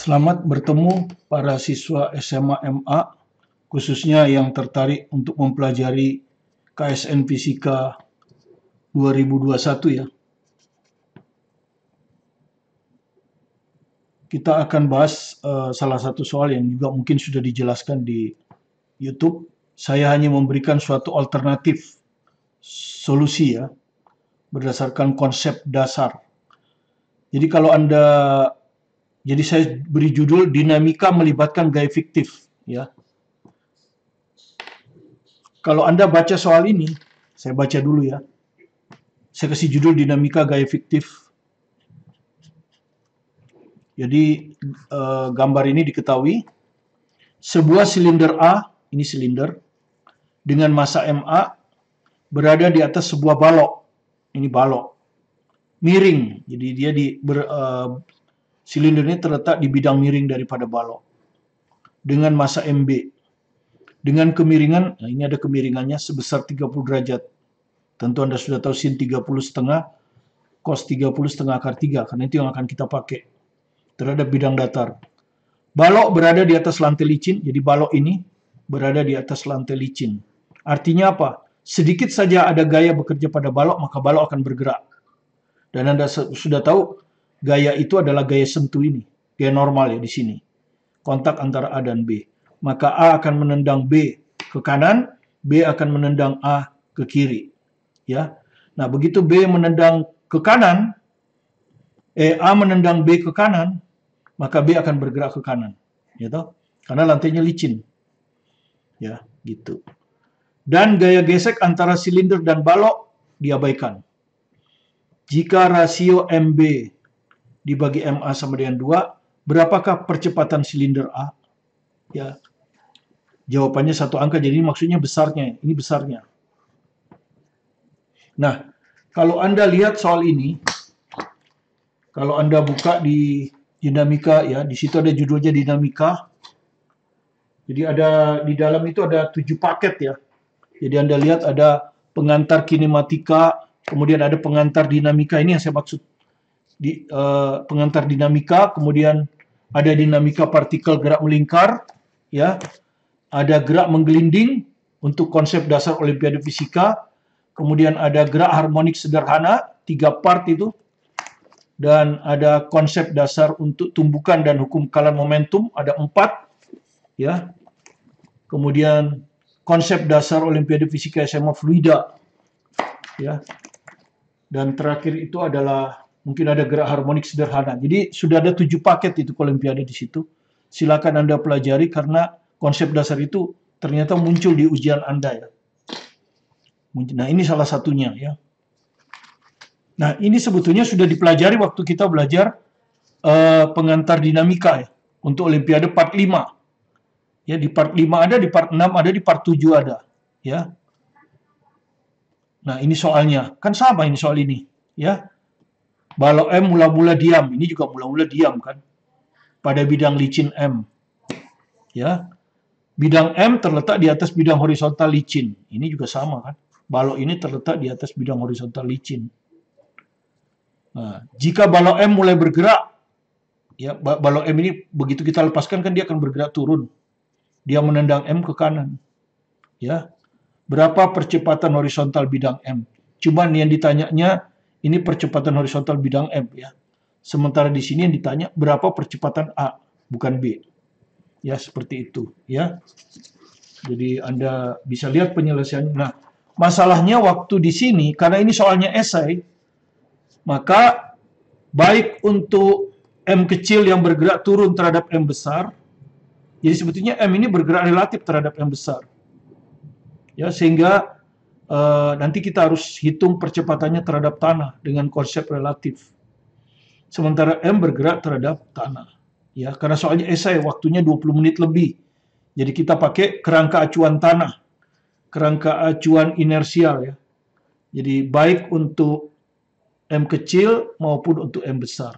Selamat bertemu para siswa SMA MA, khususnya yang tertarik untuk mempelajari KSN Fisika 2021 ya. Kita akan bahas salah satu soal yang juga mungkin sudah dijelaskan di YouTube. Saya hanya memberikan suatu alternatif solusi ya, berdasarkan konsep dasar. Jadi jadi saya beri judul dinamika melibatkan gaya fiktif ya. Kalau Anda baca soal ini, saya baca dulu ya. Saya kasih judul dinamika gaya fiktif. Jadi gambar ini diketahui sebuah silinder A, ini silinder dengan massa MA berada di atas sebuah balok. Ini balok. Miring. Jadi dia silinder ini terletak di bidang miring daripada balok dengan massa MB dengan kemiringan, nah ini ada kemiringannya sebesar 30 derajat. Tentu Anda sudah tahu sin 30 setengah cos 30 setengah akar 3 karena itu yang akan kita pakai terhadap bidang datar. Balok berada di atas lantai licin, jadi balok ini berada di atas lantai licin. Artinya apa? Sedikit saja ada gaya bekerja pada balok, maka balok akan bergerak. Dan Anda sudah tahu gaya itu adalah gaya sentuh ini, gaya normal ya di sini. Kontak antara A dan B. Maka A akan menendang B ke kanan, B akan menendang A ke kiri. Ya. Nah, begitu B menendang ke kanan, A menendang B ke kanan, maka B akan bergerak ke kanan. Ya toh? Karena lantainya licin. Ya, gitu. Dan gaya gesek antara silinder dan balok diabaikan. Jika rasio MB dibagi MA sama dengan 2, berapakah percepatan silinder A? Ya. Jawabannya satu angka, jadi maksudnya besarnya. Ini besarnya. Nah, kalau Anda lihat soal ini, kalau Anda buka di dinamika ya, di situ ada judulnya dinamika. Jadi ada di dalam itu ada 7 paket ya. Jadi Anda lihat ada pengantar kinematika, kemudian ada pengantar dinamika, ini yang saya maksud. Pengantar dinamika, kemudian ada dinamika partikel gerak melingkar, ya, ada gerak menggelinding untuk konsep dasar Olimpiade Fisika, kemudian ada gerak harmonik sederhana, 3 part itu, dan ada konsep dasar untuk tumbukan dan hukum kekalahan momentum, ada 4, ya, kemudian konsep dasar Olimpiade Fisika SMA Fluida, ya, dan terakhir itu adalah mungkin ada gerak harmonik sederhana. Jadi sudah ada 7 paket itu Olimpiade di situ. Silakan Anda pelajari karena konsep dasar itu ternyata muncul di ujian Anda ya. Nah, ini salah satunya ya. Nah, ini sebetulnya sudah dipelajari waktu kita belajar pengantar dinamika ya untuk Olimpiade part 5. Ya, di part 5 ada, di part 6 ada, di part 7 ada, ya. Nah, ini soalnya. Kan sama ini soal ini, ya. Balok M mula-mula diam, ini juga mula-mula diam kan. Pada bidang licin M. Ya. Bidang M terletak di atas bidang horizontal licin. Ini juga sama kan. Balok ini terletak di atas bidang horizontal licin. Nah, jika balok M mulai bergerak, ya, balok M ini begitu kita lepaskan kan dia akan bergerak turun. Dia menendang M ke kanan. Ya. Berapa percepatan horizontal bidang M? Cuman yang ditanyanya ini percepatan horizontal bidang M ya. Sementara di sini yang ditanya berapa percepatan A, bukan B. Ya, seperti itu ya. Jadi Anda bisa lihat penyelesaiannya. Nah, masalahnya waktu di sini karena ini soalnya esai, maka baik untuk M kecil yang bergerak turun terhadap M besar, jadi sebetulnya M ini bergerak relatif terhadap M besar. Ya, sehingga nanti kita harus hitung percepatannya terhadap tanah dengan konsep relatif. Sementara M bergerak terhadap tanah. Ya, karena soalnya esai waktunya 20 menit lebih. Jadi kita pakai kerangka acuan tanah, kerangka acuan inersial ya. Jadi baik untuk M kecil maupun untuk M besar.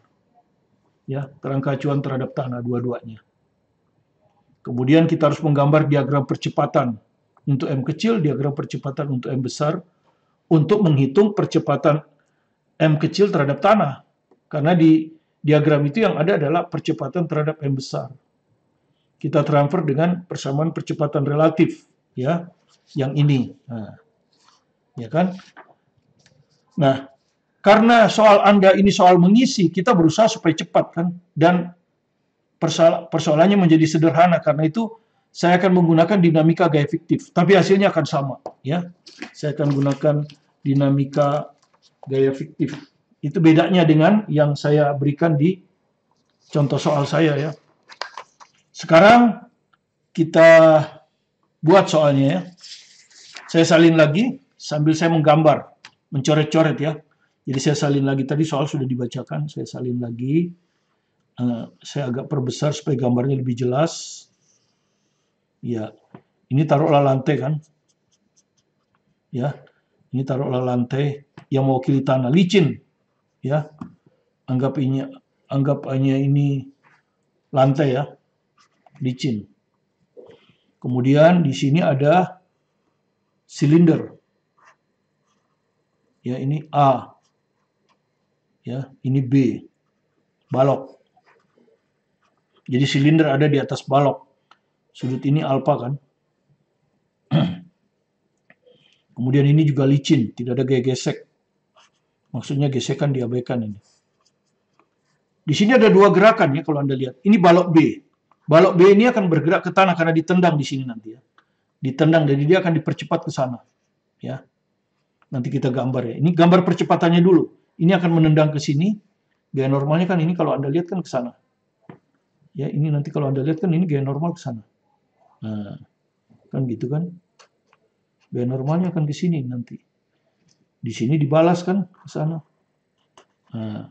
Ya, kerangka acuan terhadap tanah dua-duanya. Kemudian kita harus menggambar diagram percepatan untuk M kecil, diagram percepatan untuk M besar, untuk menghitung percepatan M kecil terhadap tanah. Karena di diagram itu yang ada adalah percepatan terhadap M besar. Kita transfer dengan persamaan percepatan relatif, ya, yang ini. Nah, ya kan? Nah, karena soal Anda ini soal mengisi, kita berusaha supaya cepat kan, dan persoalannya menjadi sederhana. Karena itu saya akan menggunakan dinamika gaya fiktif, tapi hasilnya akan sama, ya. Saya akan gunakan dinamika gaya fiktif. Itu bedanya dengan yang saya berikan di contoh soal saya, ya. Sekarang kita buat soalnya, ya. Saya salin lagi sambil saya menggambar, mencoret-coret, ya. Jadi saya salin lagi, tadi soal sudah dibacakan, saya salin lagi. Saya agak perbesar supaya gambarnya lebih jelas. Ya, ini taruhlah lantai kan. Ya, ini taruhlah lantai yang mewakili tanah, licin. Ya, anggap hanya ini lantai, ya, licin. Kemudian di sini ada silinder. Ya, ini A. Ya, ini B. Balok. Jadi silinder ada di atas balok. Sudut ini alfa kan. Kemudian ini juga licin, tidak ada gaya gesek. Maksudnya gesekan diabaikan ini. Di sini ada dua gerakan, ya, kalau Anda lihat. Ini balok B. Balok B ini akan bergerak ke tanah karena ditendang di sini nanti, ya. Ditendang, jadi dia akan dipercepat ke sana, ya. Nanti kita gambar, ya. Ini gambar percepatannya dulu. Ini akan menendang ke sini. Gaya normalnya kan ini kalau Anda lihat kan ke sana. Ya, ini nanti kalau Anda lihat kan ini gaya normal ke sana. Nah, kan gitu kan. Gaya normalnya akan ke sini nanti. Di sini dibalas kan ke sana. Nah,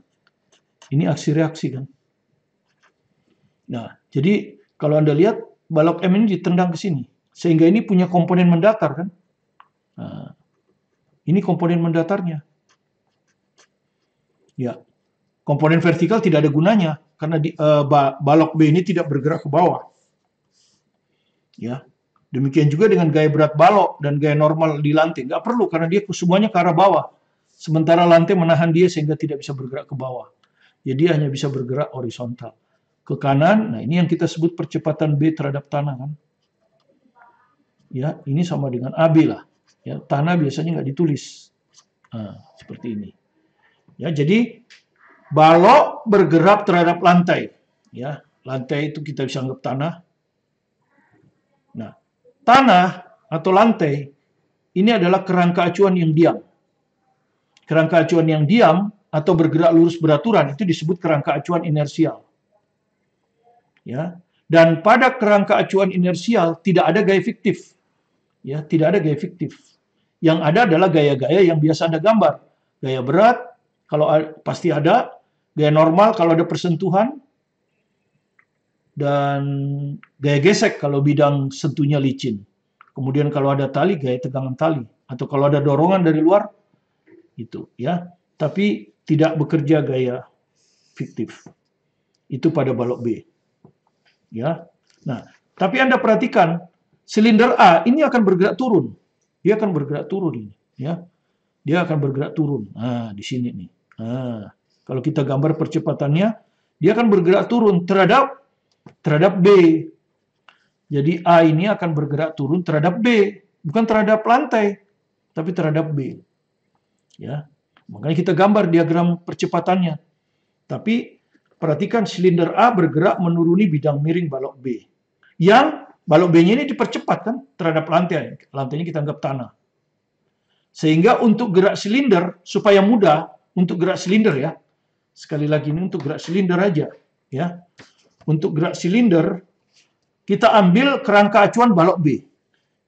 ini aksi reaksi kan. Nah, jadi kalau Anda lihat balok M ini ditendang ke sini. Sehingga ini punya komponen mendatar kan. Nah, ini komponen mendatarnya. Ya, komponen vertikal tidak ada gunanya karena balok B ini tidak bergerak ke bawah. Ya, demikian juga dengan gaya berat balok dan gaya normal di lantai. Nggak perlu karena dia semuanya ke arah bawah. Sementara lantai menahan dia sehingga tidak bisa bergerak ke bawah. Jadi dia hanya bisa bergerak horizontal. Ke kanan, nah ini yang kita sebut percepatan B terhadap tanah kan. Ya, ini sama dengan AB lah. Ya, tanah biasanya nggak ditulis. Nah, seperti ini. Ya, jadi balok bergerak terhadap lantai. Ya, lantai itu kita bisa anggap tanah. Nah, tanah atau lantai ini adalah kerangka acuan yang diam. Kerangka acuan yang diam atau bergerak lurus beraturan itu disebut kerangka acuan inersial. Ya, dan pada kerangka acuan inersial tidak ada gaya fiktif. Ya, tidak ada gaya fiktif. Yang ada adalah gaya-gaya yang biasa Anda gambar. Gaya berat kalau pasti ada, gaya normal kalau ada persentuhan, dan gaya gesek kalau bidang sentuhnya licin. Kemudian kalau ada tali, gaya tegangan tali. Atau kalau ada dorongan dari luar, itu, ya. Tapi tidak bekerja gaya fiktif. Itu pada balok B. Ya. Nah, tapi Anda perhatikan, silinder A ini akan bergerak turun. Dia akan bergerak turun ini, ya. Dia akan bergerak turun. Nah, di sini nih. Nah, kalau kita gambar percepatannya, dia akan bergerak turun terhadap B. Jadi A ini akan bergerak turun terhadap B, bukan terhadap lantai, tapi terhadap B. Ya, makanya kita gambar diagram percepatannya. Tapi perhatikan silinder A bergerak menuruni bidang miring balok B. Yang balok B-nya ini dipercepat kan terhadap lantai. Lantainya kita anggap tanah. Sehingga untuk gerak silinder supaya mudah untuk gerak silinder, ya. Sekali lagi ini untuk gerak silinder aja, ya. Untuk gerak silinder, kita ambil kerangka acuan balok B.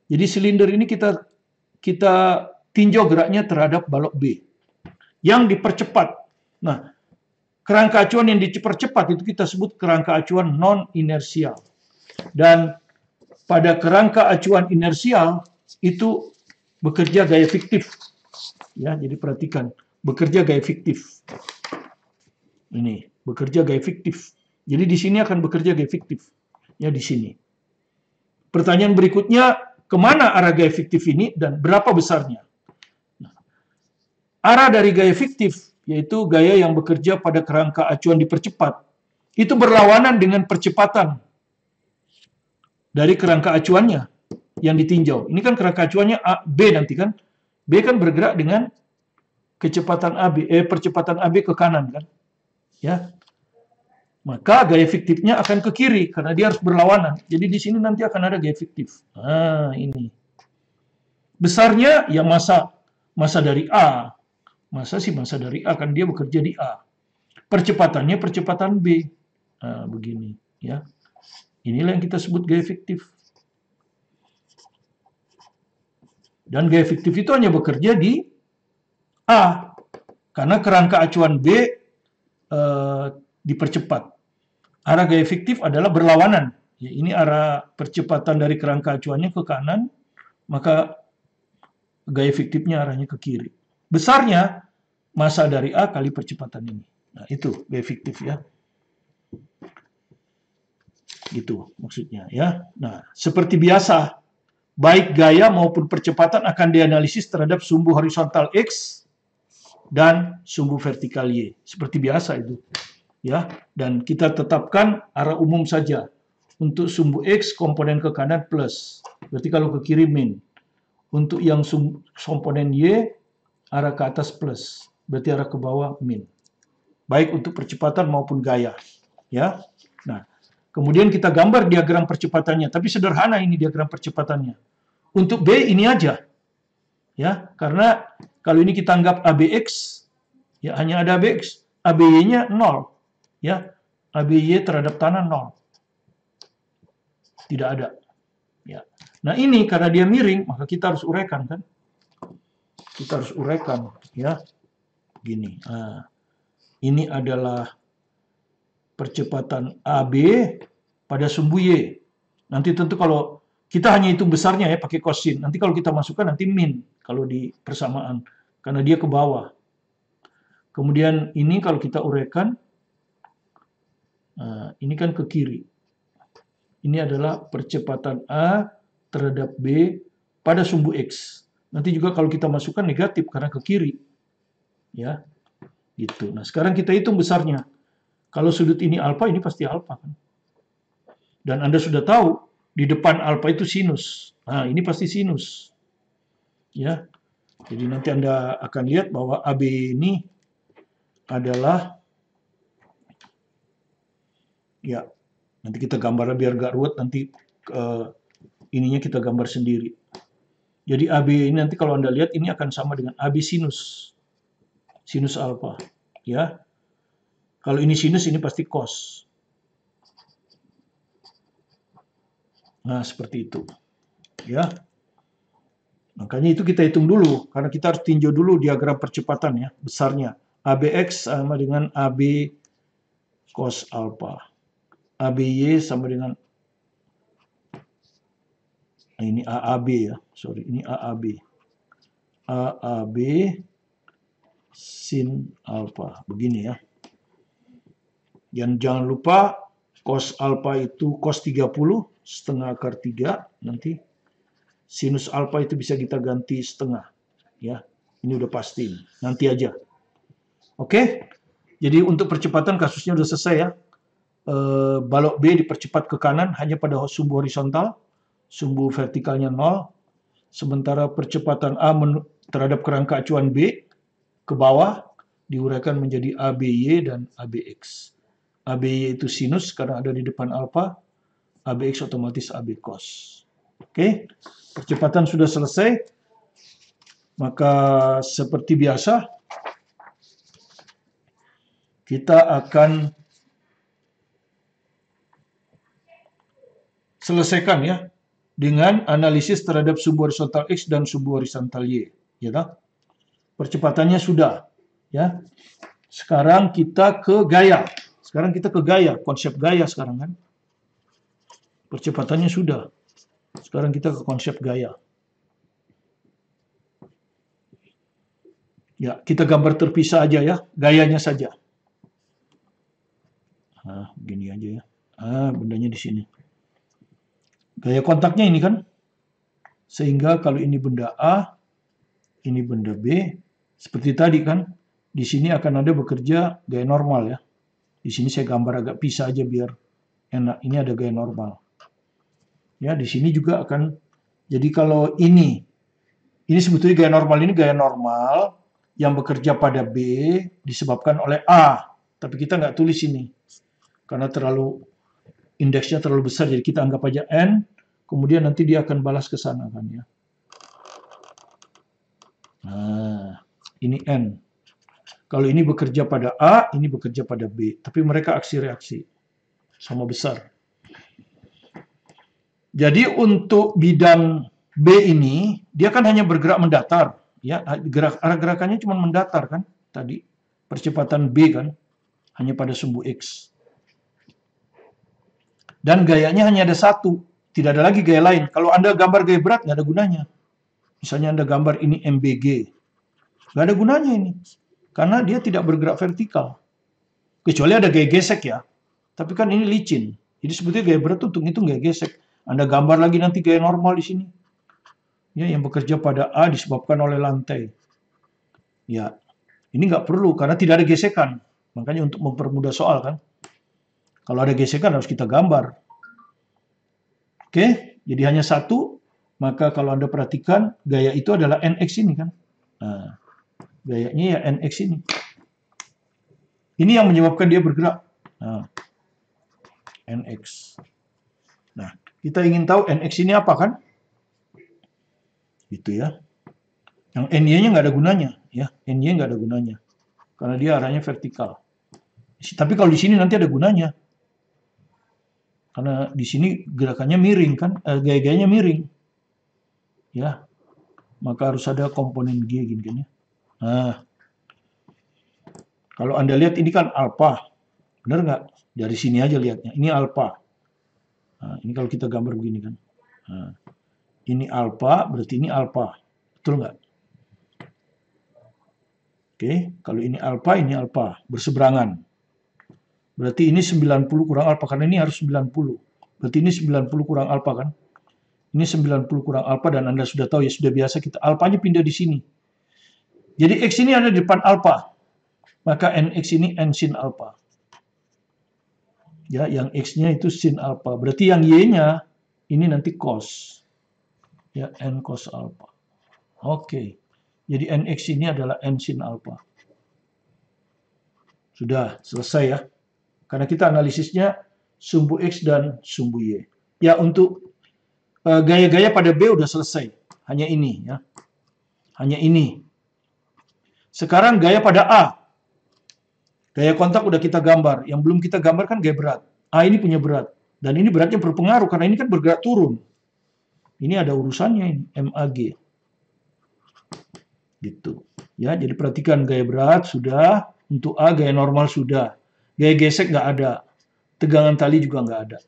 Jadi silinder ini kita tinjau geraknya terhadap balok B. Yang dipercepat. Nah, kerangka acuan yang dipercepat itu kita sebut kerangka acuan non-inersial. Dan pada kerangka acuan inersial itu bekerja gaya fiktif. Ya, jadi perhatikan, bekerja gaya fiktif. Ini, bekerja gaya fiktif. Jadi di sini akan bekerja gaya fiktif. Ya, di sini. Pertanyaan berikutnya, kemana arah gaya fiktif ini dan berapa besarnya? Nah, arah dari gaya fiktif yaitu gaya yang bekerja pada kerangka acuan dipercepat. Itu berlawanan dengan percepatan dari kerangka acuannya yang ditinjau. Ini kan kerangka acuannya A, B nanti kan. B kan bergerak dengan kecepatan percepatan AB ke kanan kan. Ya. Maka gaya fiktifnya akan ke kiri karena dia harus berlawanan. Jadi di sini nanti akan ada gaya fiktif. Nah, ini. Besarnya ya massa dari A. Masa dari A kan dia bekerja di A. Percepatannya percepatan B. Nah, begini ya. Inilah yang kita sebut gaya fiktif. Dan gaya fiktif itu hanya bekerja di A. Karena kerangka acuan B dipercepat. Arah gaya fiktif adalah berlawanan. Ya, ini arah percepatan dari kerangka acuannya ke kanan, maka gaya fiktifnya arahnya ke kiri. Besarnya massa dari A kali percepatan ini. Nah, itu gaya fiktif ya. Gitu maksudnya ya. Nah, seperti biasa, baik gaya maupun percepatan akan dianalisis terhadap sumbu horizontal X dan sumbu vertikal Y. Seperti biasa itu. Ya, dan kita tetapkan arah umum saja. Untuk sumbu X komponen ke kanan plus. Berarti kalau ke kiri min. Untuk yang komponen Y arah ke atas plus. Berarti arah ke bawah min. Baik untuk percepatan maupun gaya. Ya. Nah, kemudian kita gambar diagram percepatannya, tapi sederhana ini diagram percepatannya. Untuk B ini aja. Ya, karena kalau ini kita anggap ABX, ya hanya ada ABX, ABY-nya 0. Ya, ABY terhadap tanah 0. Tidak ada. Ya. Nah, ini karena dia miring, maka kita harus uraikan kan? Kita harus uraikan, ya. Gini. Nah, ini adalah percepatan AB pada sumbu Y. Nanti tentu kalau kita hanya hitung besarnya ya pakai kosin. Nanti kalau kita masukkan nanti min kalau di persamaan karena dia ke bawah. Kemudian ini kalau kita uraikan ini kan ke kiri. Ini adalah percepatan A terhadap B pada sumbu X. Nanti juga kalau kita masukkan negatif karena ke kiri. Ya. Gitu. Nah, sekarang kita hitung besarnya. Kalau sudut ini alfa, ini pasti alfa kan. Dan Anda sudah tahu di depan alfa itu sinus. Nah, ini pasti sinus. Ya. Jadi nanti Anda akan lihat bahwa AB ini adalah ya, nanti kita gambarnya biar gak ruwet, nanti ininya kita gambar sendiri. Jadi AB ini nanti kalau Anda lihat ini akan sama dengan AB sinus. Sinus alfa. Ya. Kalau ini sinus, ini pasti cos. Nah, seperti itu. Ya. Makanya itu kita hitung dulu, karena kita harus tinjau dulu diagram percepatan ya, besarnya. ABX sama dengan AB cos alfa. ABY sama dengan ini AAB ya, sorry, ini AAB. AAB sin alfa, begini ya. Dan jangan lupa cos alfa itu cos 30 setengah akar 3, nanti sinus alfa itu bisa kita ganti setengah ya. Ini udah pasti, nanti aja. Oke. Jadi untuk percepatan kasusnya udah selesai ya. Balok B dipercepat ke kanan hanya pada sumbu horizontal, sumbu vertikalnya 0, sementara percepatan A terhadap kerangka acuan B ke bawah diuraikan menjadi ABY dan ABX. ABY itu sinus karena ada di depan alfa, ABX otomatis AB cos. Oke, percepatan sudah selesai, maka seperti biasa kita akan selesaikan ya dengan analisis terhadap sumbu horizontal X dan sumbu horizontal Y. Ya tak? Percepatannya sudah. Ya. Sekarang kita ke gaya. Konsep gaya sekarang kan. Percepatannya sudah. Sekarang kita ke konsep gaya. Ya, kita gambar terpisah aja ya, gayanya saja. Nah, begini aja ya. Bendanya di sini. Gaya kontaknya ini kan. Sehingga kalau ini benda A, ini benda B, seperti tadi kan, di sini akan ada bekerja gaya normal ya. Di sini saya gambar agak pisah aja biar enak. Ini ada gaya normal. Ya, di sini juga akan, jadi kalau ini sebetulnya gaya normal, ini gaya normal yang bekerja pada B disebabkan oleh A. Tapi kita nggak tulis ini. Karena indeksnya terlalu besar, jadi kita anggap aja N, kemudian nanti dia akan balas ke sana kan ya. Nah, ini N. Kalau ini bekerja pada A, ini bekerja pada B. Tapi mereka aksi reaksi sama besar. Jadi untuk bidang B ini, dia kan hanya bergerak mendatar. Ya, arah gerakannya cuma mendatar kan tadi. Percepatan B kan, hanya pada sumbu X. Dan gayanya hanya ada satu. Tidak ada lagi gaya lain. Kalau Anda gambar gaya berat, nggak ada gunanya. Misalnya Anda gambar ini MBG. Nggak ada gunanya ini. Karena dia tidak bergerak vertikal. Kecuali ada gaya gesek ya. Tapi kan ini licin. Jadi sebetulnya gaya berat untuk itu gaya gesek. Anda gambar lagi nanti gaya normal di sini. Ya, yang bekerja pada A disebabkan oleh lantai. Ya, ini nggak perlu karena tidak ada gesekan. Makanya untuk mempermudah soal kan. Kalau ada gesekan harus kita gambar. Oke, jadi hanya satu. Maka kalau Anda perhatikan, gaya itu adalah NX ini kan. Nah, gayanya ya NX ini. Ini yang menyebabkan dia bergerak. Nah, NX. Nah, kita ingin tahu NX ini apa kan? Gitu ya. Yang NY-nya nggak ada gunanya. Ya, NY nggak ada gunanya. Karena dia arahnya vertikal. Tapi kalau di sini nanti ada gunanya. Karena di sini gerakannya miring kan, gaya-gayanya miring. Ya. Maka harus ada komponen G gini kan ya. Nah. Kalau Anda lihat ini kan alfa. Benar nggak? Dari sini aja lihatnya. Ini alfa. Nah, ini kalau kita gambar begini kan. Nah, ini alfa, berarti ini alfa. Betul nggak? Oke, kalau ini alfa, berseberangan. Berarti ini 90 kurang alfa, karena ini harus 90. Berarti ini 90 kurang alfa kan? Ini 90 kurang alfa, dan Anda sudah tahu ya, sudah biasa kita, alfanya pindah di sini. Jadi X ini ada di depan alfa. Maka NX ini N sin alfa. Ya, yang X-nya itu sin alfa. Berarti yang Y-nya ini nanti cos. Ya, N cos alfa. Oke. Jadi NX ini adalah N sin alfa. Sudah selesai ya. Karena kita analisisnya sumbu X dan sumbu Y. Ya, untuk gaya-gaya pada B udah selesai. Hanya ini ya. Hanya ini. Sekarang gaya pada A. Gaya kontak udah kita gambar. Yang belum kita gambar kan gaya berat. A ini punya berat. Dan ini beratnya berpengaruh karena ini kan bergerak turun. Ini ada urusannya ini, MAG. Gitu. Ya, jadi perhatikan gaya berat sudah, untuk A gaya normal sudah. Gaya gesek nggak ada. Tegangan tali juga nggak ada.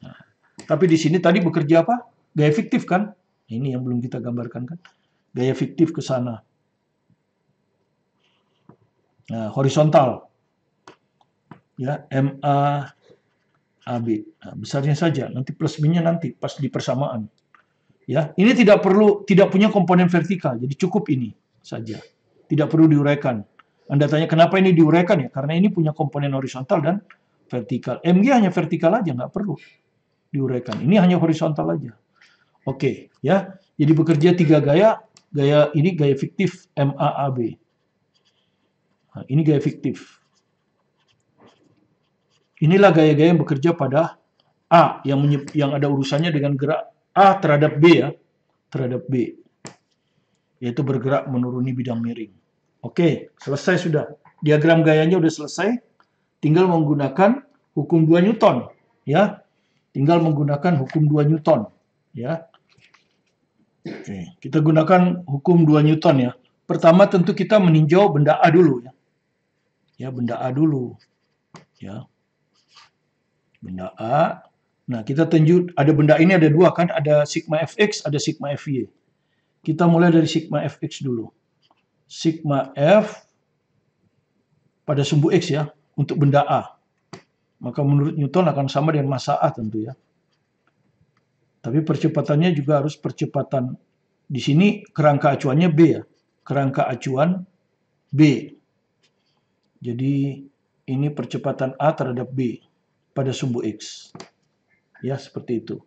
Nah, tapi di sini tadi bekerja apa? Gaya fiktif kan? Ini yang belum kita gambarkan kan? Gaya fiktif ke sana. Nah, horizontal. Ya, MA AB. Nah, besarnya saja, nanti plus minusnya nanti pas di persamaan. Ya, ini tidak punya komponen vertikal, jadi cukup ini saja. Tidak perlu diuraikan. Anda tanya kenapa ini diuraikan ya? Karena ini punya komponen horizontal dan vertikal. MG hanya vertikal aja, nggak perlu diuraikan. Ini hanya horizontal aja. Oke, ya. Jadi bekerja 3 gaya. Gaya ini gaya fiktif MAAB. Nah, ini gaya fiktif. Inilah gaya-gaya yang bekerja pada A yang ada urusannya dengan gerak A terhadap B ya, terhadap B. Yaitu bergerak menuruni bidang miring. Oke, selesai sudah. Diagram gayanya sudah selesai. Tinggal menggunakan hukum 2 Newton, ya. Tinggal menggunakan hukum 2 Newton, ya. Oke, kita gunakan hukum 2 Newton ya. Pertama tentu kita meninjau benda A dulu ya. Ya, benda A dulu. Ya. Benda A. Nah, kita tunjuk ada benda ini ada 2 kan, ada sigma fx, ada sigma fy. Kita mulai dari sigma fx dulu. Sigma f pada sumbu x ya, untuk benda A. Maka menurut Newton akan sama dengan massa A tentu ya. Tapi percepatannya juga harus percepatan. Di sini kerangka acuannya B ya. Kerangka acuan B. Jadi ini percepatan A terhadap B pada sumbu X. Ya, seperti itu.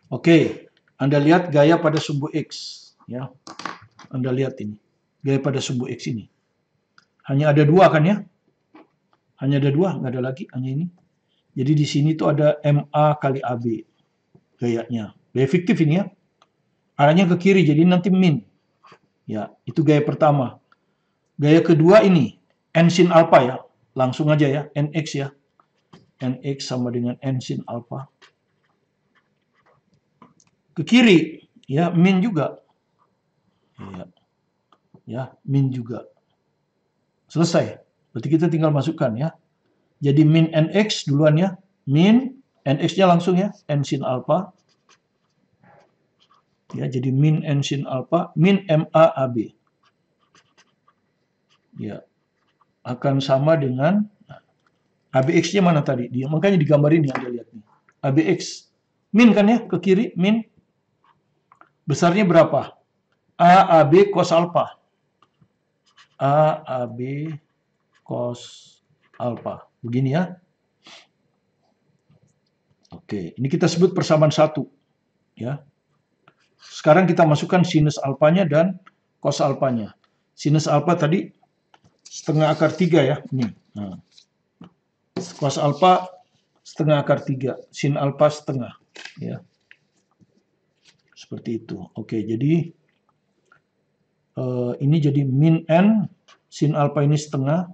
Oke, Anda lihat gaya pada sumbu X. Ya, Anda lihat ini. Gaya pada sumbu X ini. Hanya ada dua kan ya? Hanya ada dua, nggak ada lagi, hanya ini. Jadi di sini tuh ada MA kali AB gayanya. Gaya fiktif ini ya. Arahnya ke kiri, jadi nanti min. Ya, itu gaya pertama. Gaya kedua ini, N sin alpha ya. Langsung aja ya, NX ya. NX sama dengan N sin alpha. Ke kiri, ya, min juga. Ya, min juga. Selesai. Berarti kita tinggal masukkan ya. Jadi min NX duluan ya. Min NX-nya langsung ya, N sin alpha. Ya, jadi min N sin alpha, min MA AB. Ya, akan sama dengan ABX-nya mana tadi? Dia makanya digambarin ya, Anda lihat nih. ABX min kan ya, ke kiri min. Besarnya berapa? AAB cos alpha. AAB cos alpha. Begini ya. Oke, ini kita sebut persamaan satu. Ya. Sekarang kita masukkan sinus alfanya dan cos alfanya. Sinus alfa tadi setengah akar 3 ya. Ini. Nah. Cos alfa setengah akar 3. Sin alfa setengah. Ya. Seperti itu. Oke, jadi ini jadi min N. Sin alfa ini setengah.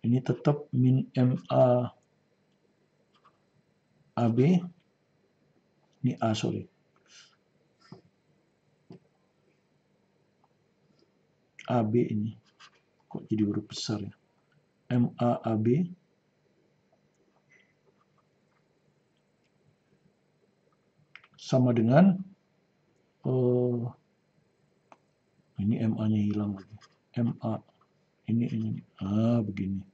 Ini tetap min MA AB. Ini A, sorry. AB ini. Kok jadi huruf besar ya? MAAB sama dengan ini MA-nya hilang lagi. MA ini begini.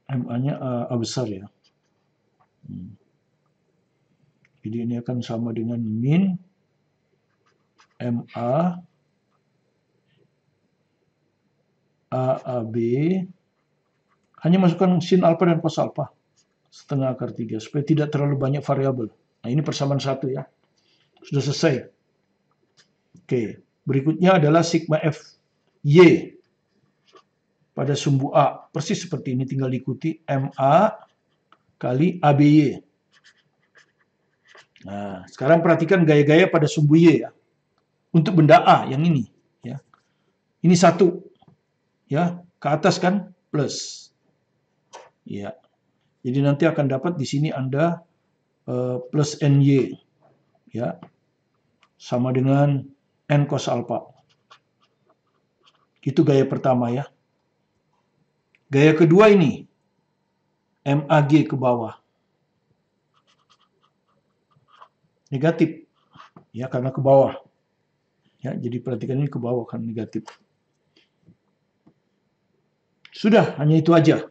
MA-nya A besar ya. Jadi ini akan sama dengan min MA AAB, hanya masukkan sin alfa dan cos alfa setengah akar 3 supaya tidak terlalu banyak variabel. Nah, ini persamaan satu ya. Sudah selesai. Oke, berikutnya adalah sigma F Y pada sumbu A. Persis seperti ini, tinggal diikuti MA kali ABY. Nah, sekarang perhatikan gaya-gaya pada sumbu Y ya. Untuk benda A yang ini ya. Ini satu. Ya, ke atas kan plus. Ya. Jadi nanti akan dapat di sini Anda plus NY ya. Sama dengan N cos alpha. Itu gaya pertama ya. Gaya kedua ini MAG ke bawah. Negatif. Ya, karena ke bawah. Ya, jadi perhatikan ini ke bawah kan negatif. Sudah, hanya itu aja.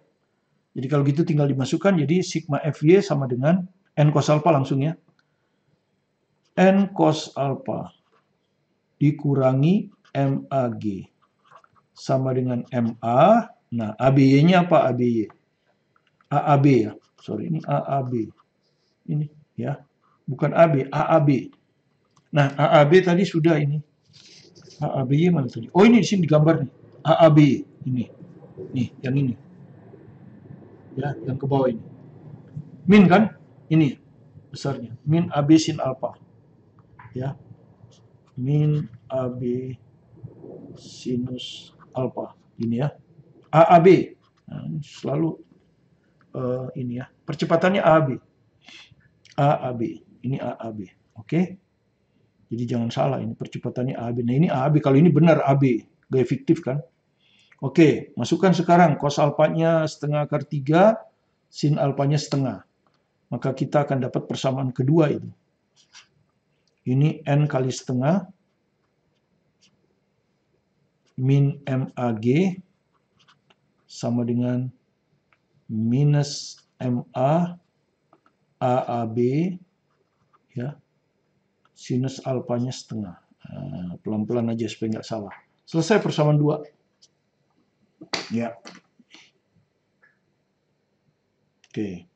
Jadi kalau gitu tinggal dimasukkan, jadi sigma FY sama dengan N cos alpha langsung ya. N cos alpha dikurangi MAG sama dengan MA. Nah, ABY-nya apa? ABY. AAB ya. Sorry, ini AAB. Ini ya. Bukan AB, AAB. Nah, AAB tadi sudah ini. AAB mana tadi? Oh, ini di sini digambar nih. AAB ini. Nih, yang ini. Ya, yang ke bawah ini. Min kan? Ini besarnya. Min AB sin alpha. Ya. Min AB sinus alpha. Ini ya. AAB. Nah, selalu ini ya. Percepatannya AAB. AAB. Ini AAB. Oke. Jadi jangan salah, ini percepatannya AAB. Nah, ini AAB. Kalau ini benar AB. Gaya fiktif kan? Oke, masukkan sekarang cos alfanya setengah akar 3, sin alfanya setengah. Maka kita akan dapat persamaan kedua itu. Ini N kali setengah min MAG sama dengan minus MA AAB ya, sinus alfanya setengah. Pelan-pelan aja supaya nggak salah. Selesai persamaan 2. Ya. Oke.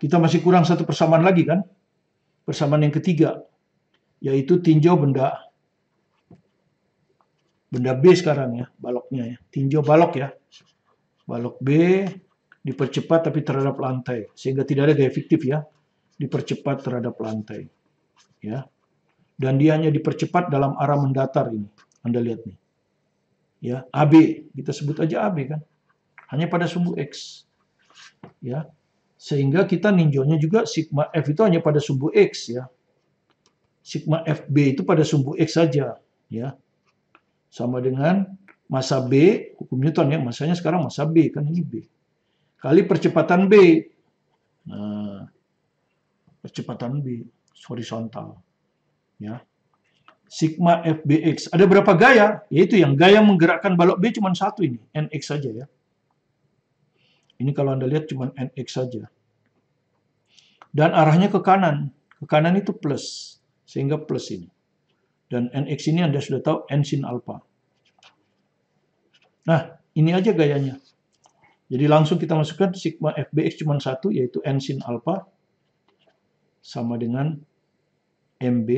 Kita masih kurang satu persamaan lagi kan? Persamaan yang ketiga, yaitu tinjau benda B sekarang ya, baloknya ya. Tinjau balok ya. Balok B dipercepat tapi terhadap lantai, sehingga tidak ada gaya fiktif ya. Dipercepat terhadap lantai. Ya. Dan dia hanya dipercepat dalam arah mendatar ini. Anda lihat nih. Ya, AB, kita sebut aja AB kan. Hanya pada sumbu X. Ya. Sehingga kita ninjaunya juga sigma F itu hanya pada sumbu X ya. Sigma FB itu pada sumbu X saja ya. Sama dengan massa B, hukum Newton ya, massanya sekarang massa B kan, ini B. Kali percepatan B. Nah, percepatan B horizontal ya. Sigma FBX. Ada berapa gaya? Yaitu yang gaya menggerakkan balok B cuma satu ini, NX saja ya. Ini kalau Anda lihat cuma NX saja. Dan arahnya ke kanan. Ke kanan itu plus. Sehingga plus ini. Dan NX ini Anda sudah tahu N sin alpha. Nah, ini aja gayanya. Jadi langsung kita masukkan sigma FBX cuma satu, yaitu N sin alpha. Sama dengan MB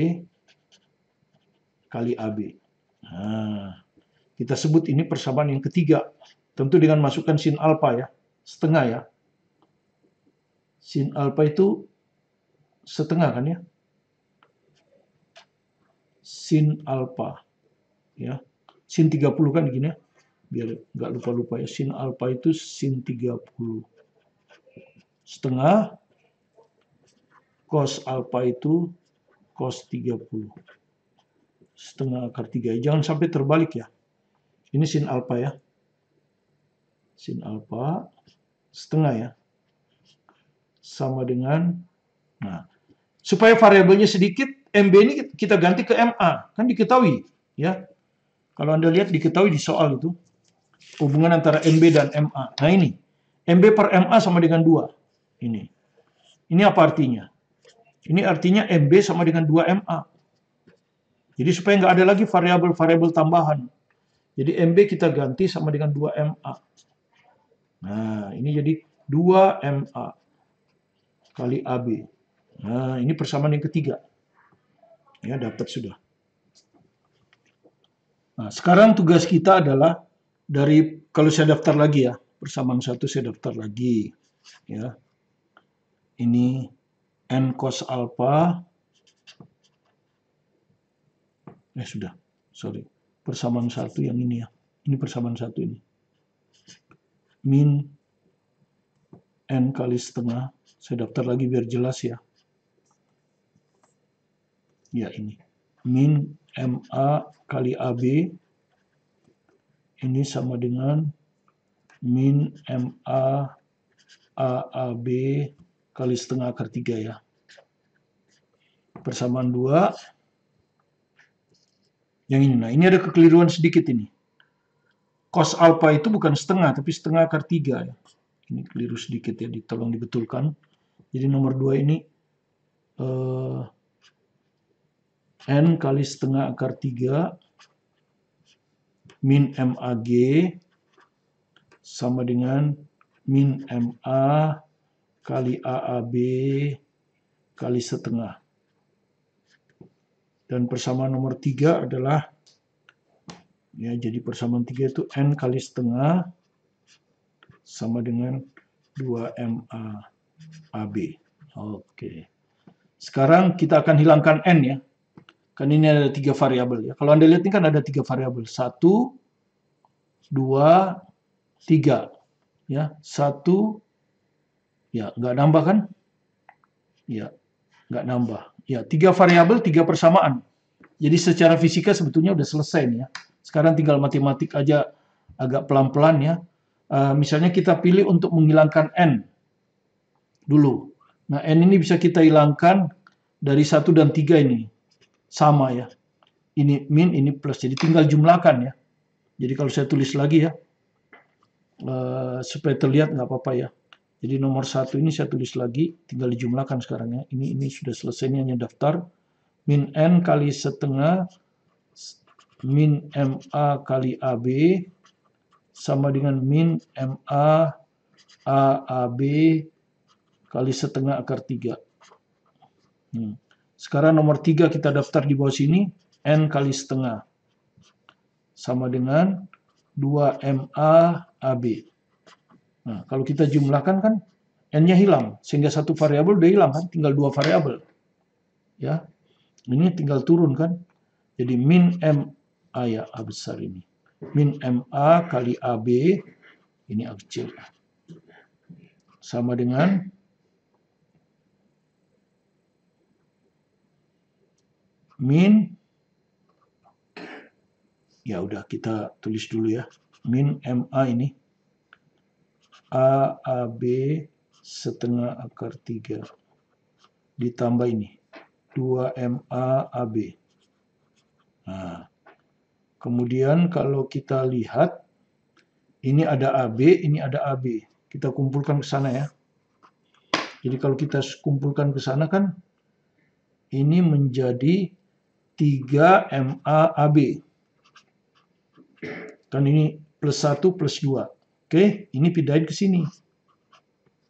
kali AB. Nah, kita sebut ini persamaan yang ketiga. Tentu dengan masukkan sin alpha ya. Setengah ya. Sin alpha itu setengah kan ya. Sin alpha. Ya. Sin 30 kan gini ya. Biar nggak lupa-lupa ya. Sin alpha itu sin 30. Setengah. Cos alpha itu cos 30. Setengah akar 3. Jangan sampai terbalik ya. Ini sin alpha ya. Sin alpha setengah ya. Sama dengan, nah, supaya variabelnya sedikit, MB ini kita ganti ke MA. Kan diketahui ya. Kalau Anda lihat diketahui di soal itu. Hubungan antara MB dan MA. Nah ini. MB per MA sama dengan 2. Ini. Ini apa artinya? Ini artinya MB sama dengan 2MA. Jadi supaya nggak ada lagi variabel-variabel tambahan. Jadi MB kita ganti sama dengan 2MA. Nah, ini jadi 2MA kali AB. Nah, ini persamaan yang ketiga. Ya, dapat sudah. Nah, sekarang tugas kita adalah dari, kalau saya daftar lagi ya, persamaan 1 saya daftar lagi. Ya. Ini N cos alpha. Sudah, sorry. Persamaan 1 yang ini ya. Ini persamaan 1 ini. Min N kali setengah. Saya daftar lagi biar jelas ya. Ya ini. Min MA kali AB. Ini sama dengan min MA AAB kali setengah akar 3 ya. Persamaan 2. Yang ini. Nah, ini ada kekeliruan sedikit ini. Cos alpha itu bukan setengah, tapi setengah akar 3 ya. Ini keliru sedikit ya, tolong dibetulkan. Jadi nomor 2 ini N kali setengah akar 3 min MAG sama dengan min MA kali AAB kali setengah. Dan persamaan nomor 3 adalah, ya, jadi persamaan 3 itu N kali setengah sama dengan 2MA AB. Oke. Sekarang kita akan hilangkan N ya. Kan ini ada 3 variabel ya. Kalau Anda lihat ini kan ada 3 variabel. 1, 2, 3. Ya, 1, ya, nggak nambah kan? Ya, nggak nambah. Ya, 3 variabel, 3 persamaan. Jadi secara fisika sebetulnya udah selesai nih ya. Sekarang tinggal matematik aja agak pelan-pelan ya. Misalnya kita pilih untuk menghilangkan N dulu. Nah, N ini bisa kita hilangkan dari 1 dan 3 ini. Sama ya. Ini min, ini plus. Jadi tinggal jumlahkan ya. Jadi kalau saya tulis lagi ya. Supaya terlihat nggak apa-apa ya. Jadi nomor 1 ini saya tulis lagi. Tinggal dijumlahkan sekarang ya. Ini sudah selesai. Ini hanya daftar. Min N kali setengah min MA kali AB sama dengan min MA AAB kali setengah akar 3. Sekarang nomor 3 kita daftar di bawah sini, N kali setengah. Sama dengan 2MA AB. Nah, kalau kita jumlahkan kan N-nya hilang, sehingga satu variabel udah hilang kan, tinggal 2 variabel. Ya, ini tinggal turun kan. Jadi min MA ya, A besar ini. Min MA kali AB, ini A kecil. Sama dengan min, ya udah kita tulis dulu ya, min MA ini AAB setengah akar 3 ditambah ini 2MA AB. Nah, kemudian kalau kita lihat ini ada AB, ini ada AB. Kita kumpulkan ke sana ya. Jadi kalau kita kumpulkan ke sana kan ini menjadi 3MA AB. Kan ini plus 1 plus 2. Oke, ini pindahin ke sini.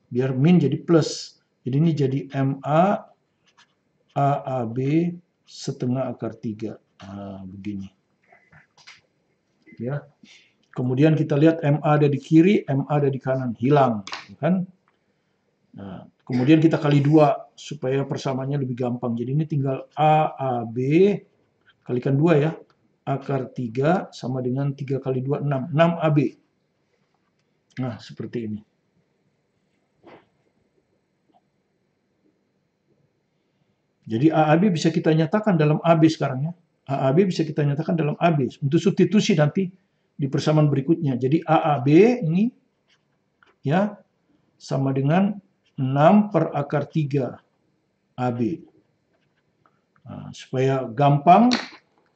Biar min jadi plus. Jadi ini jadi MA AAB setengah akar 3. Nah, begini. Ya. Kemudian kita lihat MA ada di kiri, MA ada di kanan. Hilang. Kan? Nah, kemudian kita kali 2 supaya persamaannya lebih gampang. Jadi ini tinggal AAB kalikan 2 ya. Akar 3 sama dengan 3 kali 2, 6. 6AB. Nah, seperti ini. Jadi AAB bisa kita nyatakan dalam AB sekarang ya. AAB bisa kita nyatakan dalam AB. Untuk substitusi nanti di persamaan berikutnya. Jadi AAB ini ya sama dengan 6 per akar 3 AB. Nah, supaya gampang,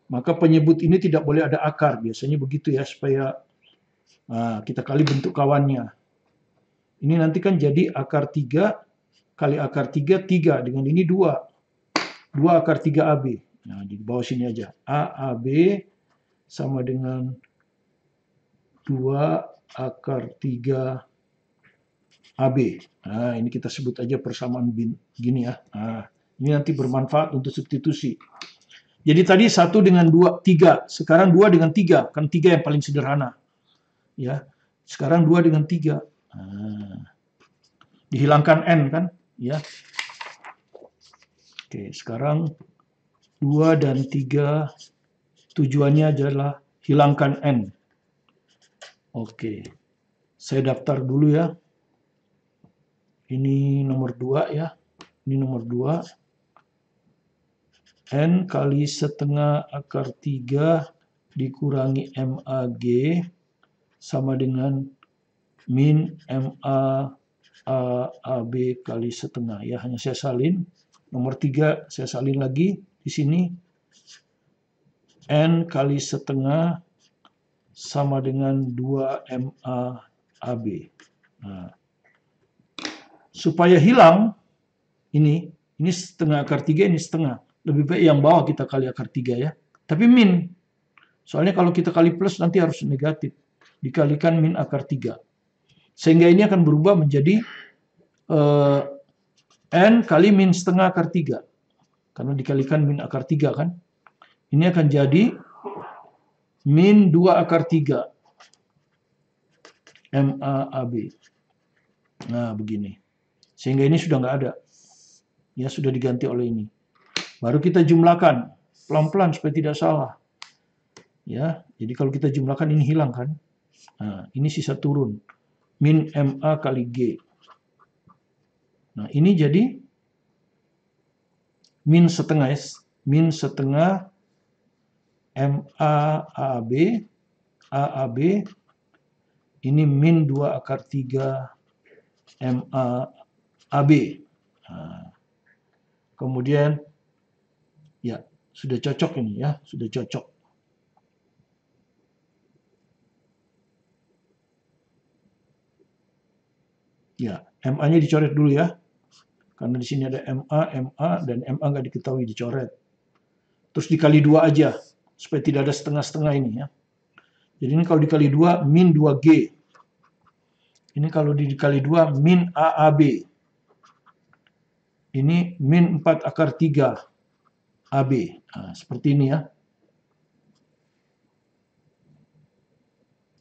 maka penyebut ini tidak boleh ada akar. Biasanya begitu ya, supaya kita kali bentuk kawannya. Ini nanti kan jadi akar 3 kali akar 3, 3. Dengan ini 2. 2 akar 3 AB. Nah, di bawah sini aja. AAB sama dengan 2 akar 3 AB. Nah, ini kita sebut aja persamaan gini ya. Nah, ini nanti bermanfaat untuk substitusi. Jadi tadi 1 dengan 2, 3. Sekarang 2 dengan 3. Kan 3 yang paling sederhana. Ya. Sekarang 2 dengan 3. Nah, dihilangkan N kan. Ya. Oke, sekarang 2 dan 3 tujuannya adalah hilangkan N. Oke, saya daftar dulu ya. Ini nomor 2 ya. Ini nomor 2. N kali setengah akar 3 dikurangi MAG sama dengan min MA AAB kali setengah. Ya, hanya saya salin. Nomor 3 saya salin lagi di sini. N kali setengah sama dengan 2MA AB. Nah, supaya hilang ini setengah akar 3, ini setengah. Lebih baik yang bawah kita kali akar 3 ya. Tapi min. Soalnya kalau kita kali plus nanti harus negatif. Dikalikan min akar 3. Sehingga ini akan berubah menjadi N kali min setengah akar 3. Karena dikalikan min akar 3 kan. Ini akan jadi min 2 akar 3. MAAB. Nah, begini. Sehingga ini sudah nggak ada. Ya, sudah diganti oleh ini. Baru kita jumlahkan. Pelan-pelan supaya tidak salah. Ya, jadi kalau kita jumlahkan ini hilang kan. Nah, ini sisa turun. Min MA kali G. Nah, ini jadi min setengah S. Min setengah MAAB. AAB. Ini min 2 akar 3 MAAB. Nah, kemudian, ya, sudah cocok ini ya. Sudah cocok. Ya, MA-nya dicoret dulu ya. Karena di sini ada MA, MA, dan MA nggak diketahui dicoret. Terus dikali 2 aja. supaya tidak ada setengah-setengah ini ya. Jadi ini kalau dikali 2 min 2G. Ini kalau dikali 2 min AAB. Ini min 4 akar 3 AB. Nah, seperti ini ya.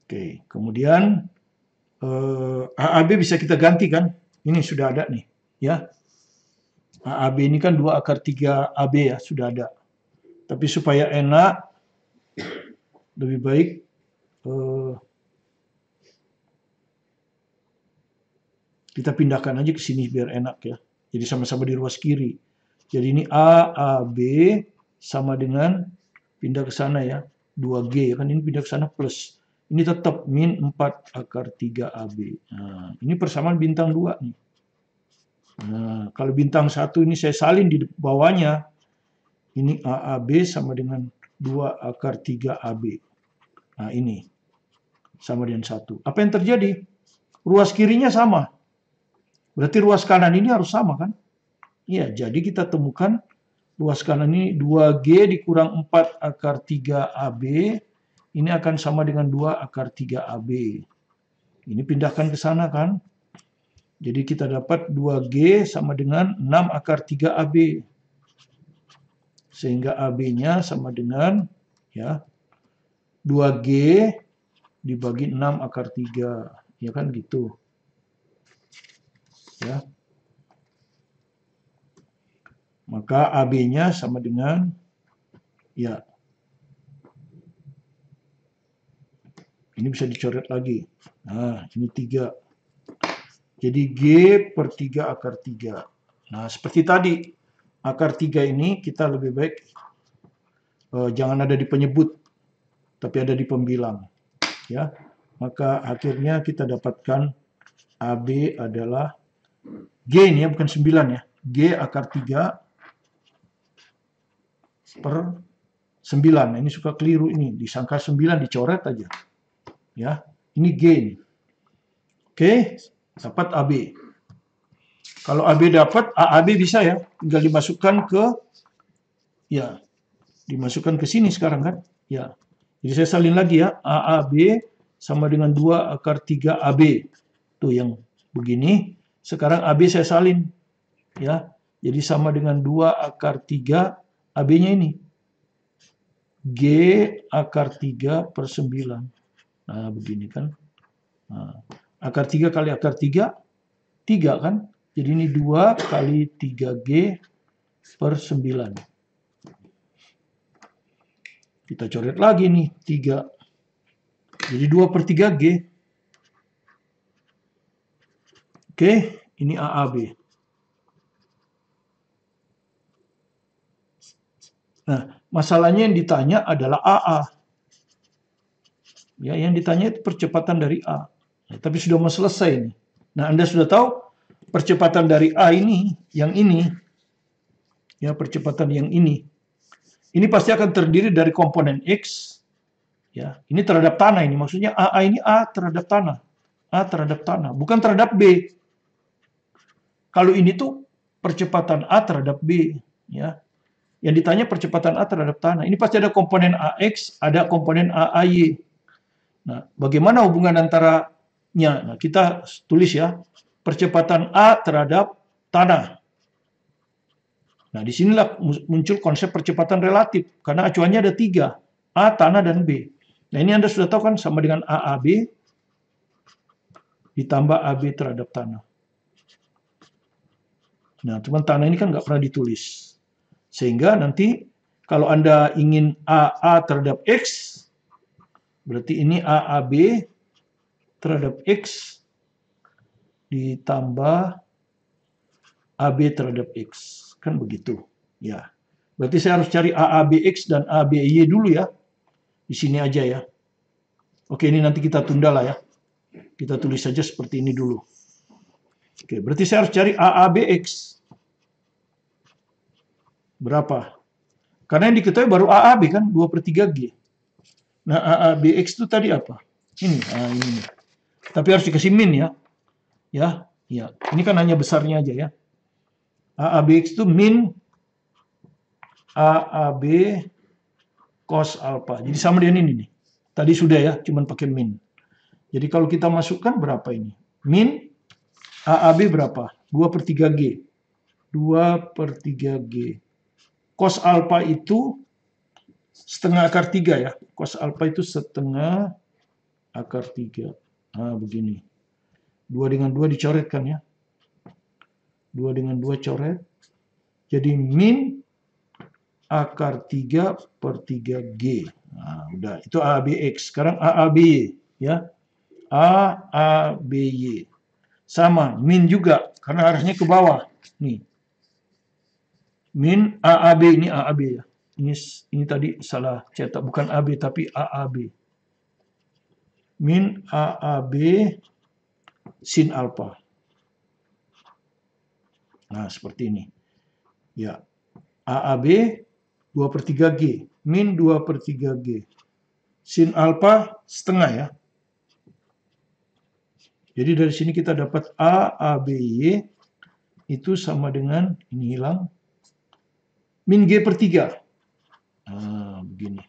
Oke, kemudian AAB bisa kita ganti kan? Ini sudah ada nih ya. AAB ini kan 2 akar 3 AB ya, sudah ada. Tapi supaya enak, lebih baik kita pindahkan aja ke sini biar enak ya. Jadi sama-sama di ruas kiri. Jadi ini AAB sama dengan pindah ke sana ya, 2G kan, ini pindah ke sana plus. Ini tetap min 4 akar 3 AB. Nah, ini persamaan bintang 2 nih. Nah, kalau bintang 1 ini saya salin di bawahnya. Ini AAB sama dengan 2 akar 3 AB. Nah, ini sama dengan 1. Apa yang terjadi? Ruas kirinya sama. Berarti ruas kanan ini harus sama kan? Iya, jadi kita temukan ruas kanan ini 2G dikurang 4 akar 3 AB. Ini akan sama dengan 2 akar 3 AB. Ini pindahkan ke sana kan? Jadi kita dapat 2G sama dengan 6 akar 3 AB. Sehingga AB-nya sama dengan ya 2G dibagi 6 akar 3. Ya kan gitu. Ya. Maka AB-nya sama dengan ya. Ini bisa dicoret lagi. Nah, ini 3. Jadi G per 3 akar 3. Nah, seperti tadi. Akar 3 ini kita lebih baik jangan ada di penyebut, tapi ada di pembilang. Ya, maka akhirnya kita dapatkan AB adalah G ini ya, bukan 9 ya. G akar 3 per 9. Nah, ini suka keliru ini. Disangka 9 dicoret aja. Ya, ini G ini. Oke, dapat AB. Kalau AB dapat, AAB bisa ya. Tinggal dimasukkan ke, ya, dimasukkan ke sini sekarang kan. Ya, jadi saya salin lagi ya. AAB sama dengan 2 akar 3 AB. Tuh yang begini. Sekarang AB saya salin. Ya, jadi sama dengan 2 akar 3 AB-nya ini. G akar 3 per 9. Nah, begini kan. Nah, akar 3 kali akar 3, 3 kan. Jadi ini 2 kali 3G per 9. Kita coret lagi nih, 3. Jadi 2 per 3G. Oke, ini AAB. Nah, masalahnya yang ditanya adalah AA. Ya, yang ditanya itu percepatan dari A. Nah, tapi sudah mau selesai nih. Nah, Anda sudah tahu percepatan dari A ini, yang ini, ya percepatan yang ini pasti akan terdiri dari komponen X, ya ini terhadap tanah ini, maksudnya AA ini A terhadap tanah, bukan terhadap B. Kalau ini tuh percepatan A terhadap B, ya. Yang ditanya percepatan A terhadap tanah, ini pasti ada komponen AX, ada komponen AAY. Nah, bagaimana hubungan antaranya? Nah, kita tulis ya. Percepatan A terhadap tanah. Nah, disinilah muncul konsep percepatan relatif. Karena acuannya ada 3. A, tanah, dan B. Nah, ini Anda sudah tahu kan sama dengan AAB ditambah AB terhadap tanah. Nah, cuman tanah ini kan nggak pernah ditulis. Sehingga nanti kalau Anda ingin AA terhadap X, berarti ini AAB terhadap X ditambah AB terhadap X. Kan begitu. Ya. Berarti saya harus cari AABX dan ABY dulu ya. Di sini aja ya. Oke, ini nanti kita tunda lah ya. Kita tulis saja seperti ini dulu. Oke, berarti saya harus cari AABX. Berapa? Karena yang diketahui baru AAB kan, 2 per 3G. Nah, AABX itu tadi apa? Ini, ini. Tapi harus dikasih min ya. Ya, ya. Ini kan hanya besarnya aja ya. AABX itu min AAB cos alpha. Jadi sama dengan ini nih. Tadi sudah ya, cuman pakai min. Jadi kalau kita masukkan berapa ini? Min AAB berapa? 2/3G. 2/3G. Cos alpha itu setengah akar 3 ya. Cos alpha itu setengah akar 3. Nah, begini. 2 dengan 2 dicoretkan ya. 2 dengan 2 coret. Jadi min akar 3/3G. Nah, udah. Itu AABX. Sekarang AABY ya. AABY. Sama, min juga. Karena arahnya ke bawah. Nih. Min AAB, ini AAB ya. Ini tadi salah cetak. Bukan AB, tapi AAB. Min AAB sin alpha. Nah, seperti ini. Ya. AAB 2/3G. Min 2/3G. Sin alpha setengah ya. Jadi dari sini kita dapat AABY itu sama dengan, ini hilang, min G/3. Nah, begini.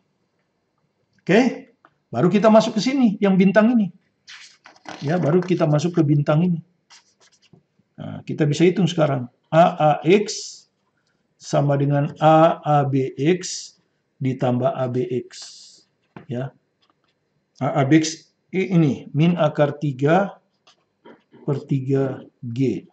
Oke, baru kita masuk ke sini, yang bintang ini. Ya, baru kita masuk ke bintang ini. Nah, kita bisa hitung sekarang. AAX sama dengan AABX ditambah ABX. Ya. AABX ini, min akar 3/3G.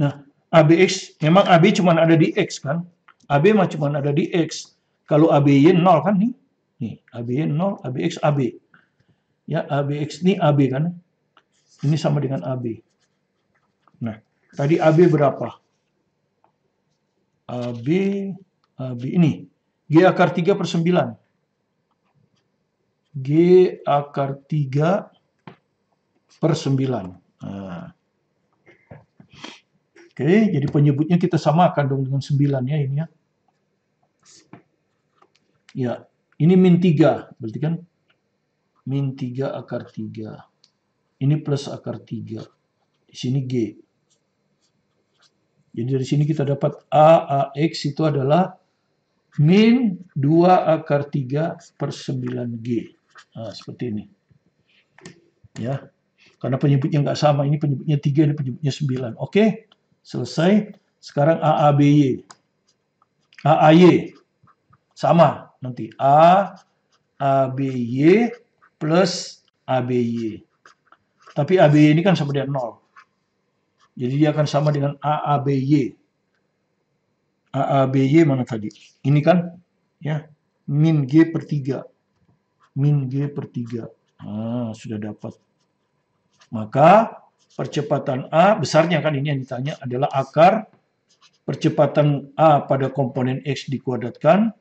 Nah, ABX, memang AB cuma ada di X kan? AB mah cuma ada di X. Kalau ABY 0 kan nih. Nih, ABY 0, ABX, AB. Ya, ABX ini AB kan? Ini sama dengan AB. Nah, tadi AB berapa? AB ini. G akar 3/9. G akar 3/9. Nah. Oke, jadi penyebutnya kita samakan dong dengan 9 ya ini ya. Ya, ini min 3, berarti kan min 3 akar 3. Ini plus akar 3. Di sini G. Jadi dari sini kita dapat AAX itu adalah min 2 akar 3/9G. Nah, seperti ini. Ya, karena penyebutnya nggak sama. Ini penyebutnya 3, ini penyebutnya 9. Oke, selesai. Sekarang AABY. AAY. Sama nanti. ABY plus ABY. Tapi ABY ini kan sama dengan 0. Jadi dia akan sama dengan AABY. AABY mana tadi? Ini kan ya min G/3. Min G/3. Nah, sudah dapat. Maka percepatan A besarnya kan ini yang ditanya adalah akar percepatan A pada komponen X dikuadratkan,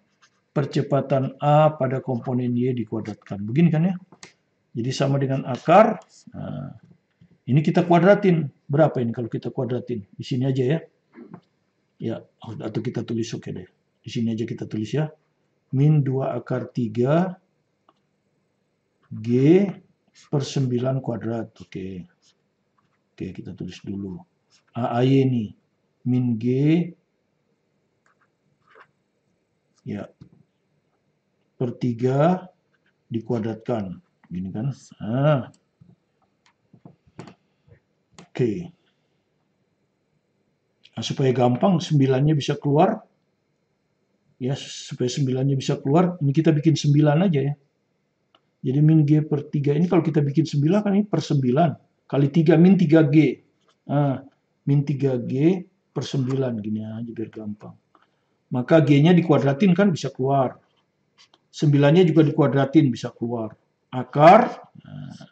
percepatan A pada komponen Y dikuadratkan. Begini kan ya. Jadi sama dengan akar. Nah, ini kita kuadratin. Berapa ini kalau kita kuadratin? Di sini aja ya. Ya, atau kita tulis oke deh. Di sini aja kita tulis ya. Min 2 akar 3 G/9 kuadrat. Oke. Oke, kita tulis dulu. AAY ini. Min G. Ya. Per 3 dikuadratkan. Gini kan. Nah. Oke. Nah, supaya gampang 9-nya bisa keluar. Ya, supaya 9-nya bisa keluar, ini kita bikin 9 aja ya. Jadi min G/3 ini kalau kita bikin 9 kan ini per 9 kali 3 min 3G. Nah, min 3G/9 gini aja biar gampang. Maka G-nya dikuadratin kan bisa keluar. 9-nya juga dikuadratin bisa keluar. Akar, nah,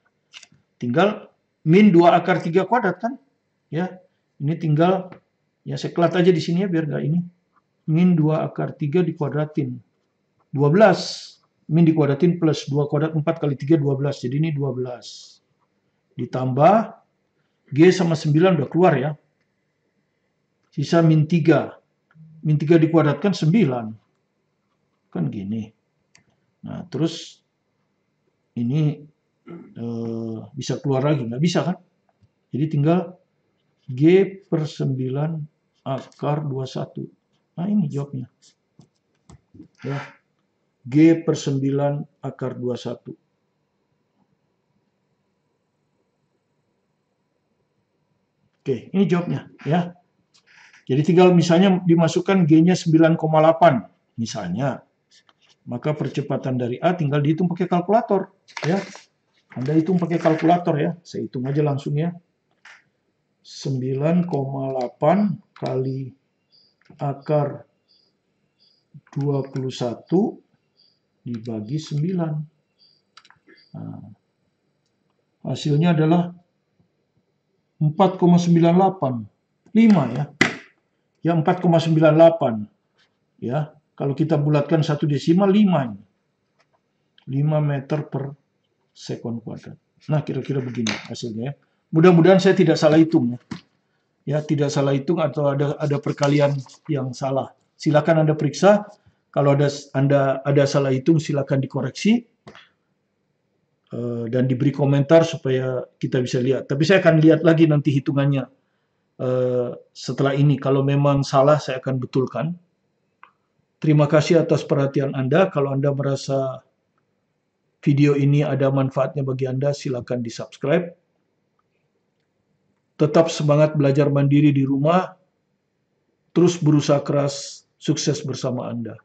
tinggal min 2 akar 3 kuadrat kan? Ya, ini tinggal, ya saya kelat aja di sini ya biar nggak ini. Min 2 akar 3 dikuadratin. 12. Min dikuadratin plus 2 kuadrat 4 kali 3, 12. Jadi ini 12. Ditambah, G sama 9 udah keluar ya. Sisa min 3. Min 3 dikuadratkan 9. Kan gini. Nah, terus ini bisa keluar lagi. Nggak bisa kan? Jadi tinggal G/9 akar 21. Nah, ini jawabnya. Ya. G per 9 akar 21. Oke, ini jawabnya ya. Jadi tinggal misalnya dimasukkan G-nya 9,8 misalnya. Maka percepatan dari A tinggal dihitung pakai kalkulator ya. Anda hitung pakai kalkulator ya. Saya hitung aja langsung ya. 9,8 kali akar 21 dibagi 9. Nah, hasilnya adalah 4,98. 5 ya. Ya 4,98. Ya, kalau kita bulatkan satu desimal 5. 5 meter per sekon kuadrat. Nah, kira-kira begini hasilnya ya. Mudah-mudahan saya tidak salah hitung ya. Ya, tidak salah hitung atau ada perkalian yang salah. Silakan Anda periksa. Kalau Anda ada salah hitung, silakan dikoreksi dan diberi komentar supaya kita bisa lihat. Tapi saya akan lihat lagi nanti hitungannya setelah ini. Kalau memang salah, saya akan betulkan. Terima kasih atas perhatian Anda. Kalau Anda merasa video ini ada manfaatnya bagi Anda, silakan di-subscribe. Tetap semangat belajar mandiri di rumah. Terus berusaha keras, sukses bersama Anda.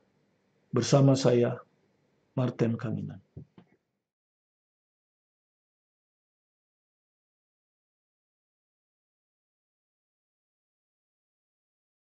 Bersama saya, Martin Kaminan.